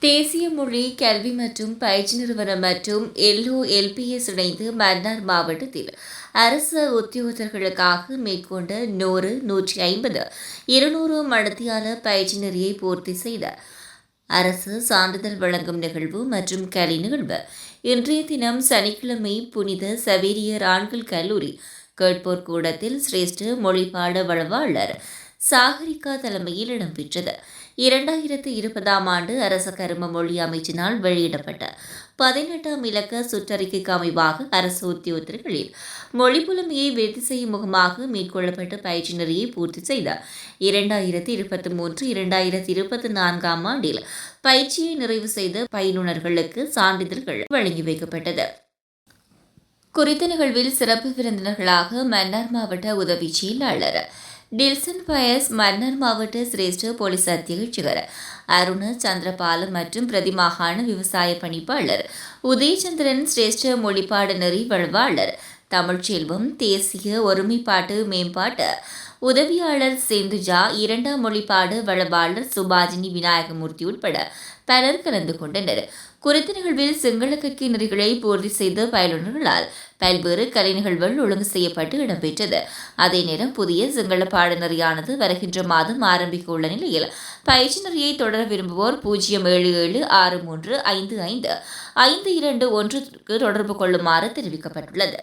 தேசிய மொழி கல்வி மற்றும் பயிற்சி நிறுவனம் மற்றும் LOLPS இணைந்து மன்னார் மாவட்டத்தில் அரசு உத்தியோகத்தர்களுக்காக மேற்கொண்ட 100, 150, 200 மணித்தியால பயிற்சி நெறியை பூர்த்தி செய்த அரசு சான்றிதழ் வழங்கும் நிகழ்வு மற்றும் கலை நிகழ்வு இன்றைய தினம் சனிக்கிழமை புனித சவேரியர் ஆண்கள் கல்லூரி கேட்போர் கூடத்தில் சிரேஷ்ட மொழிப்பாட வளவாளர் சாகரிகா தலைமையில் இடம்பெற்றது. 2020 ஆண்டு அரச கரும மொழி அமைச்சினால் வெளியிடப்பட்ட 18ஆம் இலக்க சுற்றறிக்கைக்கு அமைவாக அரசு உத்தியோகத்தர்களில் மொழி புலமையை விருத்தி செய்யும் முகமாக மேற்கொள்ளப்பட்ட பயிற்சி நெறியை பூர்த்தி செய்த 2023-2024 ஆண்டில் பயிற்சியை நிறைவு செய்த பயிலுனர்களுக்கு சான்றிதழ்கள் வழங்கி வைக்கப்பட்டது. குறித்த நிகழ்வில் சிறப்பு விருந்தினர்களாக மன்னார் மாவட்ட உதவி செயலாளர் டில்சன் பயஸ், மன்னார் மாவட்ட சிரேஷ்ட போலீஸ் அத்தியட்சகர் அருண சந்திரபால மற்றும் பிரதிமாகாண விவசாய பணிப்பாளர் உதயச்சந்திரன், சிரேஷ்ட மொழிப்பாட நெறி வளவாளர் தமிழ்ச்செல்வம், தேசிய ஒருமைப்பாட்டு மேம்பாட்டு உதவியாளர் செந்துஜா, 2ஆம் மொழிப்பாடு வளவாளர் சுபாஜினி விநாயகமூர்த்தி உட்பட பலர் கலந்து கொண்டனர். குறித்த நிகழ்வில் சிங்கள கற்கை நெறிகளை பூர்த்தி செய்த பயிலுனர்களால் பல்வேறு கலை நிகழ்வுகள் ஒழுங்கு செய்யப்பட்டு இடம்பெற்றது. அதே நேரம் புதிய சிங்கள பாடநெறியானது வருகின்ற மாதம் ஆரம்பிக்க உள்ள நிலையில் பயிற்சி நெறியை தொடர விரும்புவோர் 07763555221 தொடர்பு கொள்ளுமாறு தெரிவிக்கப்பட்டுள்ளது.